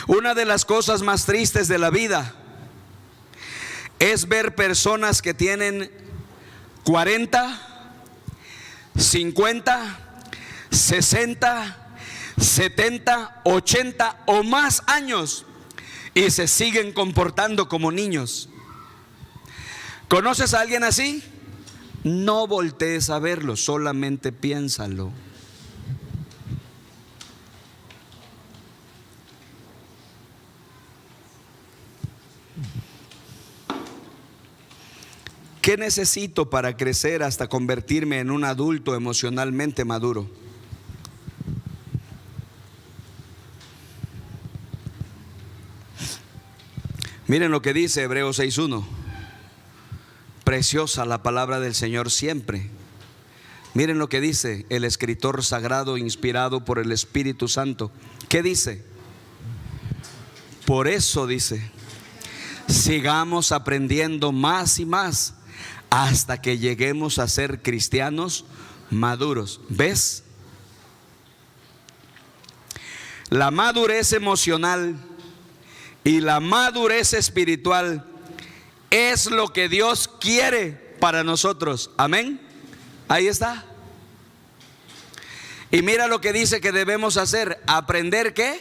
una de las cosas más tristes de la vida es ver personas que tienen 40, 50, 60, 70, 80 o más años y se siguen comportando como niños. ¿Conoces a alguien así? No voltees a verlo, solamente piénsalo. ¿Qué necesito para crecer hasta convertirme en un adulto emocionalmente maduro? Miren lo que dice Hebreos 6:1. Preciosa la palabra del Señor siempre. Miren lo que dice el escritor sagrado inspirado por el Espíritu Santo. ¿Qué dice? Por eso dice, sigamos aprendiendo más y más hasta que lleguemos a ser cristianos maduros. ¿Ves? La madurez emocional y la madurez espiritual es lo que Dios quiere para nosotros. Amén. Ahí está. Y mira lo que dice que debemos hacer. Aprender ¿qué?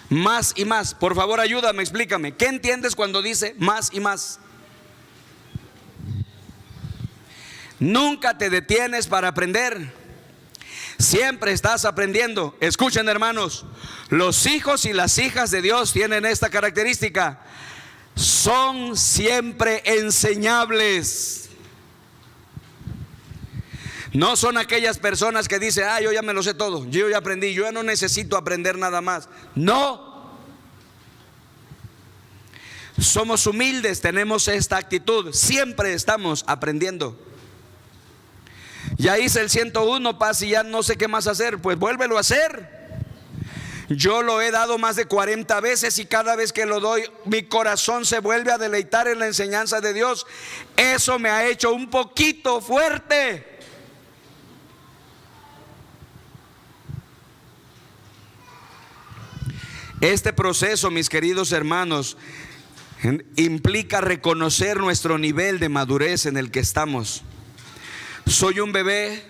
Más y más. Por favor, ayúdame, explícame. ¿Qué entiendes cuando dice más y más? Nunca te detienes para aprender. Siempre estás aprendiendo. Escuchen, hermanos, los hijos y las hijas de Dios tienen esta característica: son siempre enseñables. No son aquellas personas que dicen, yo ya me lo sé todo, yo ya aprendí, yo ya no necesito aprender nada más. No. Somos humildes, tenemos esta actitud, siempre estamos aprendiendo. Ya hice el 101, paz, y ya no sé qué más hacer. Pues vuélvelo a hacer. Yo lo he dado más de 40 veces y cada vez que lo doy, mi corazón se vuelve a deleitar en la enseñanza de Dios. Eso me ha hecho un poquito fuerte. Este proceso, mis queridos hermanos, implica reconocer nuestro nivel de madurez en el que estamos. ¿Soy un bebé?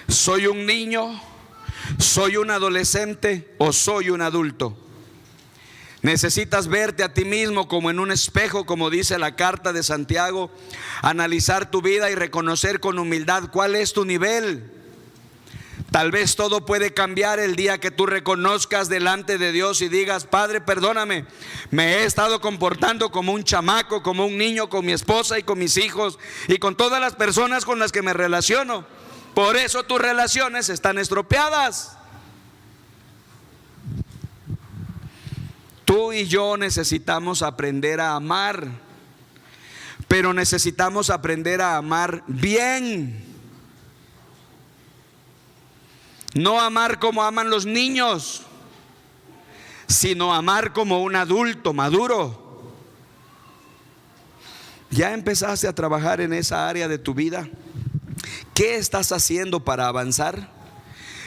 ¿Soy un niño? ¿Soy un adolescente o soy un adulto? Necesitas verte a ti mismo como en un espejo, como dice la carta de Santiago, analizar tu vida y reconocer con humildad cuál es tu nivel. Tal vez todo puede cambiar el día que tú reconozcas delante de Dios y digas, Padre, perdóname, me he estado comportando como un chamaco, como un niño, con mi esposa y con mis hijos y con todas las personas con las que me relaciono. Por eso tus relaciones están estropeadas. Tú y yo necesitamos aprender a amar, pero necesitamos aprender a amar bien. No amar como aman los niños, sino amar como un adulto maduro. ¿Ya empezaste a trabajar en esa área de tu vida? ¿Qué estás haciendo para avanzar?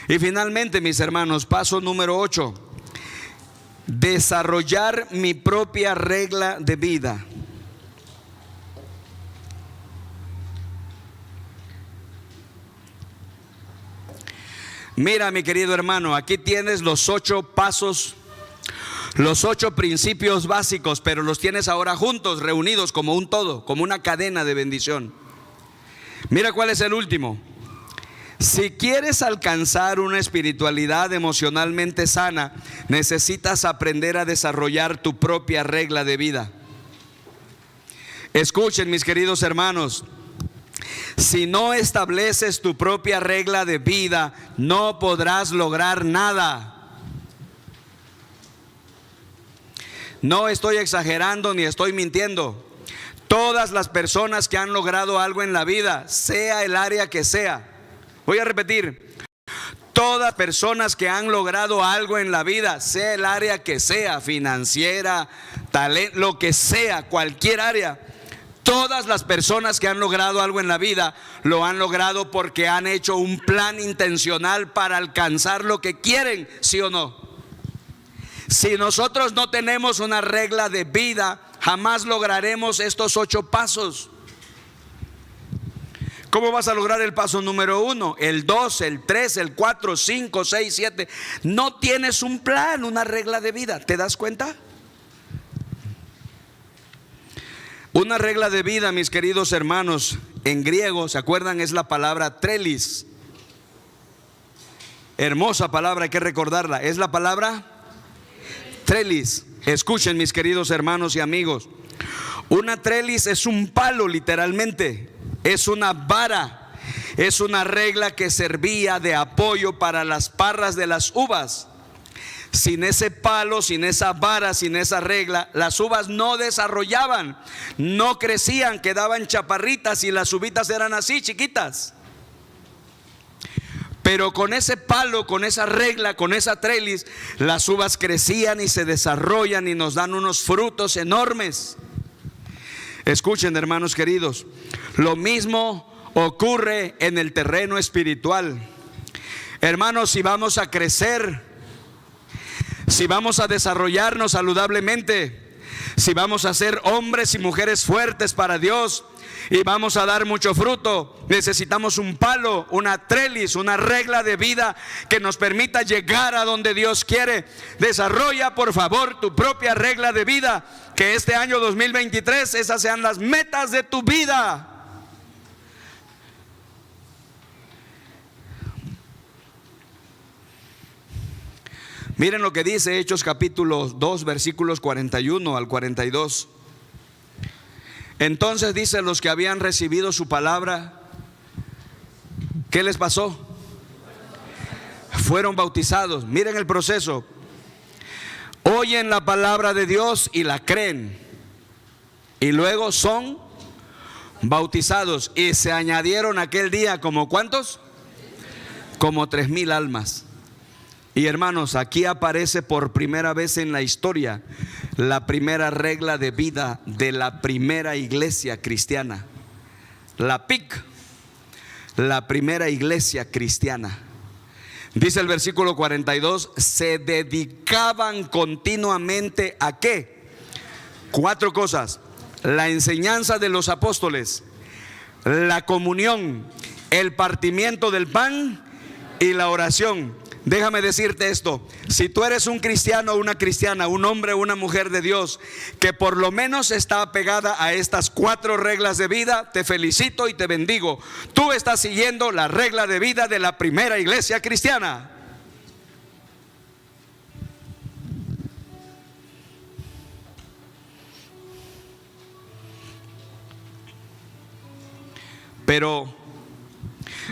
Y finalmente, mis hermanos, paso número 8: desarrollar mi propia regla de vida. Mira, mi querido hermano, aquí tienes los 8 pasos, los 8 principios básicos, pero los tienes ahora juntos, reunidos como un todo, como una cadena de bendición. Mira cuál es el último. Si quieres alcanzar una espiritualidad emocionalmente sana, necesitas aprender a desarrollar tu propia regla de vida. Escuchen, mis queridos hermanos, si no estableces tu propia regla de vida, no podrás lograr nada. No estoy exagerando ni estoy mintiendo. Todas las personas que han logrado algo en la vida, sea el área que sea, voy a repetir, todas personas que han logrado algo en la vida, sea el área que sea, financiera, talento, lo que sea, cualquier área, todas las personas que han logrado algo en la vida lo han logrado porque han hecho un plan intencional para alcanzar lo que quieren, ¿sí o no? Si nosotros no tenemos una regla de vida, jamás lograremos estos 8 pasos. ¿Cómo vas a lograr el paso número 1? El 2, el 3, el 4, 5, 6, 7. No tienes un plan, una regla de vida. ¿Te das cuenta? Una regla de vida, mis queridos hermanos, en griego, ¿se acuerdan? Es la palabra trelis. Hermosa palabra, hay que recordarla. Es la palabra trelis. Escuchen, mis queridos hermanos y amigos. Una trelis es un palo, literalmente. Es una vara. Es una regla que servía de apoyo para las parras de las uvas. Sin ese palo, sin esa vara, sin esa regla, las uvas no desarrollaban, no crecían, quedaban chaparritas y las uvitas eran así, chiquitas. Pero con ese palo, con esa regla, con esa trelis, las uvas crecían y se desarrollan y nos dan unos frutos enormes. Escuchen, hermanos queridos, lo mismo ocurre en el terreno espiritual. Hermanos, si vamos a crecer, si vamos a desarrollarnos saludablemente, si vamos a ser hombres y mujeres fuertes para Dios y vamos a dar mucho fruto, necesitamos un palo, una trelis, una regla de vida que nos permita llegar a donde Dios quiere. Desarrolla, por favor, tu propia regla de vida. Que este año 2023 esas sean las metas de tu vida. Miren lo que dice Hechos capítulo 2 versículos 41 al 42. Entonces dice, los que habían recibido su palabra, ¿qué les pasó? Fueron bautizados. Miren el proceso. Oyen la palabra de Dios y la creen, y luego son bautizados. Y se añadieron aquel día, ¿como cuántos? Como 3,000 almas. Y hermanos, aquí aparece por primera vez en la historia la primera regla de vida de la primera iglesia cristiana, la PIC, la primera iglesia cristiana. Dice el versículo 42, se dedicaban continuamente ¿a qué? 4 cosas: la enseñanza de los apóstoles, la comunión, el partimiento del pan y la oración. Déjame decirte esto: si tú eres un cristiano o una cristiana, un hombre o una mujer de Dios que por lo menos está apegada a estas 4 reglas de vida, te felicito y te bendigo. Tú estás siguiendo la regla de vida de la primera iglesia cristiana. Pero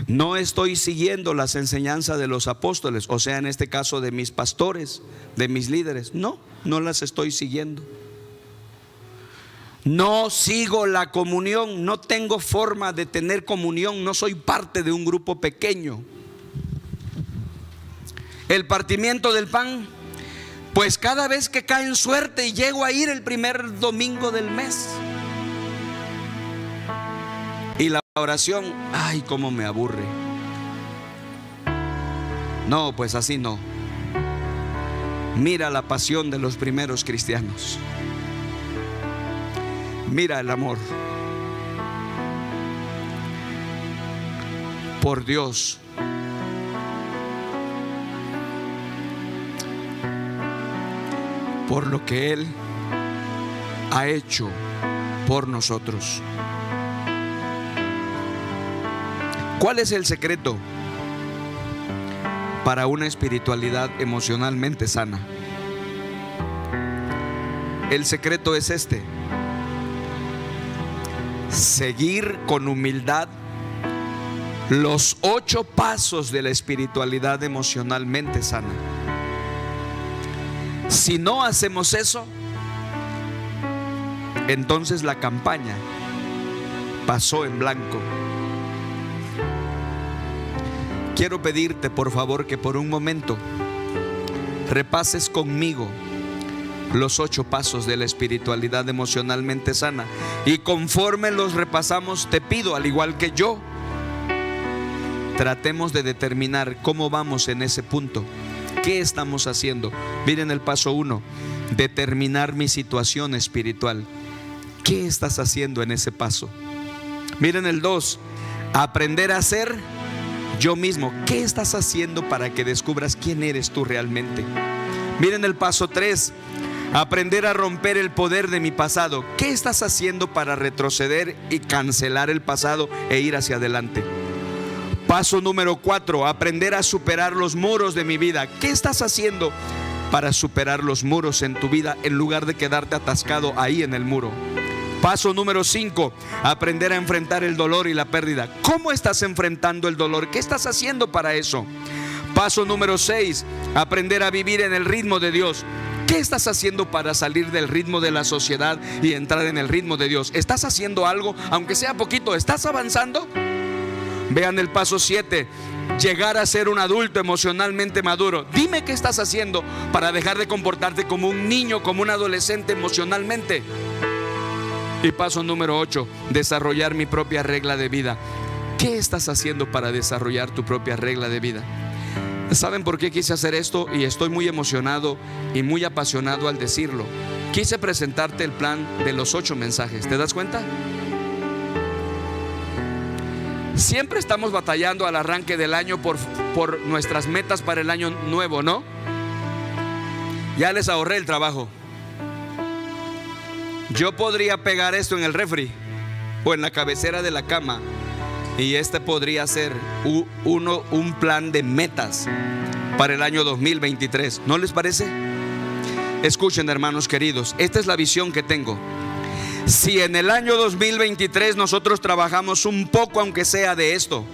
no estoy siguiendo las enseñanzas de los apóstoles, o sea, en este caso de mis pastores, de mis líderes. No las estoy siguiendo. No sigo la comunión, no tengo forma de tener comunión, no soy parte de un grupo pequeño. El partimiento del pan, pues cada vez que cae en suerte llego a ir el primer domingo del mes. Y la oración, ay, cómo me aburre. No, pues así no. Mira la pasión de los primeros cristianos. Mira el amor por Dios. Por lo que Él ha hecho por nosotros. ¿Cuál es el secreto para una espiritualidad emocionalmente sana? El secreto es este: seguir con humildad los 8 pasos de la espiritualidad emocionalmente sana. Si no hacemos eso, entonces la campaña pasó en blanco. Quiero pedirte, por favor, que por un momento repases conmigo los 8 pasos de la espiritualidad emocionalmente sana. Y conforme los repasamos, te pido, al igual que yo, tratemos de determinar cómo vamos en ese punto. ¿Qué estamos haciendo? Miren el paso 1: determinar mi situación espiritual. ¿Qué estás haciendo en ese paso? Miren el 2, aprender a ser yo mismo. ¿Qué estás haciendo para que descubras quién eres tú realmente? Miren el paso 3, aprender a romper el poder de mi pasado. ¿Qué estás haciendo para retroceder y cancelar el pasado e ir hacia adelante? Paso número 4, aprender a superar los muros de mi vida. ¿Qué estás haciendo para superar los muros en tu vida en lugar de quedarte atascado ahí en el muro? Paso número 5, aprender a enfrentar el dolor y la pérdida. ¿Cómo estás enfrentando el dolor? ¿Qué estás haciendo para eso? Paso número 6, aprender a vivir en el ritmo de Dios. ¿Qué estás haciendo para salir del ritmo de la sociedad y entrar en el ritmo de Dios? ¿Estás haciendo algo, aunque sea poquito? ¿Estás avanzando? Vean el paso 7, llegar a ser un adulto emocionalmente maduro. Dime qué estás haciendo para dejar de comportarte como un niño, como un adolescente emocionalmente. Y paso número 8, desarrollar mi propia regla de vida. ¿Qué estás haciendo para desarrollar tu propia regla de vida? ¿Saben por qué quise hacer esto? Y estoy muy emocionado y muy apasionado al decirlo. Quise presentarte el plan de los 8 mensajes. ¿Te das cuenta? Siempre estamos batallando al arranque del año por nuestras metas para el año nuevo, ¿no? Ya les ahorré el trabajo. Yo podría pegar esto en el refri o en la cabecera de la cama, y este podría ser un plan de metas para el año 2023. ¿No les parece? Escuchen, hermanos queridos, esta es la visión que tengo. Si en el año 2023 nosotros trabajamos un poco, aunque sea de esto,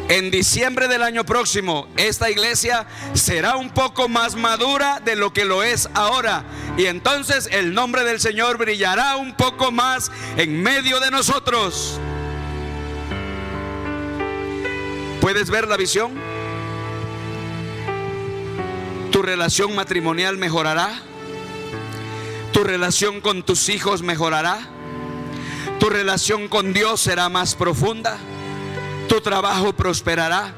en diciembre del año próximo esta iglesia será un poco más madura de lo que lo es ahora, y entonces el nombre del Señor brillará un poco más en medio de nosotros. ¿Puedes ver la visión? Tu relación matrimonial mejorará. Tu relación con tus hijos mejorará. Tu relación con Dios será más profunda. Tu trabajo prosperará.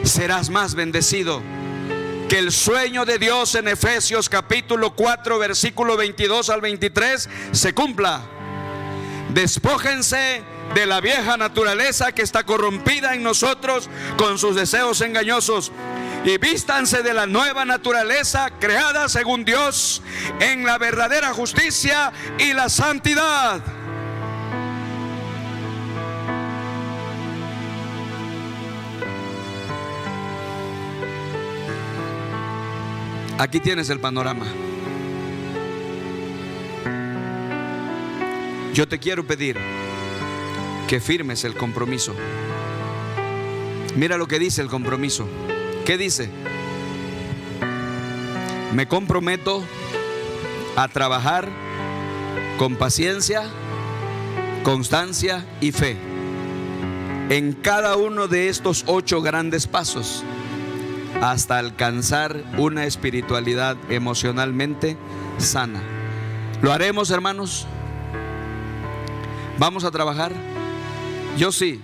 Serás más bendecido. Que el sueño de Dios en Efesios capítulo 4 versículo 22 al 23 se cumpla. Despójense de la vieja naturaleza que está corrompida en nosotros con sus deseos engañosos, y vístanse de la nueva naturaleza creada según Dios en la verdadera justicia y la santidad. Aquí tienes el panorama. Yo te quiero pedir que firmes el compromiso. Mira lo que dice el compromiso. ¿Qué dice? Me comprometo a trabajar con paciencia, constancia y fe en cada uno de estos 8 grandes pasos hasta alcanzar una espiritualidad emocionalmente sana. ¿Lo haremos, hermanos? ¿Vamos a trabajar? Yo sí.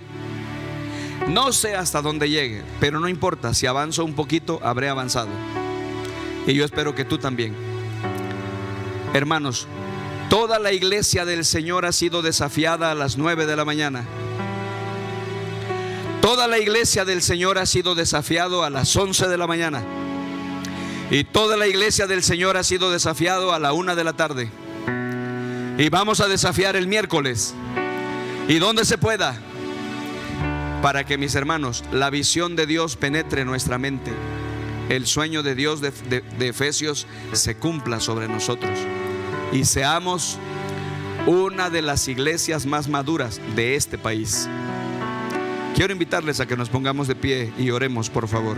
No sé hasta dónde llegue, pero no importa. Si avanzo un poquito, habré avanzado. Y yo espero que tú también. Hermanos, toda la iglesia del Señor ha sido desafiada a las 9 de la mañana. Toda la iglesia del Señor ha sido desafiado a las 11 de la mañana. Y toda la iglesia del Señor ha sido desafiado a la 1 de la tarde. Y vamos a desafiar el miércoles. Y donde se pueda, para que, mis hermanos, la visión de Dios penetre nuestra mente. El sueño de Dios de Efesios se cumpla sobre nosotros. Y seamos una de las iglesias más maduras de este país. Quiero invitarles a que nos pongamos de pie y oremos, por favor.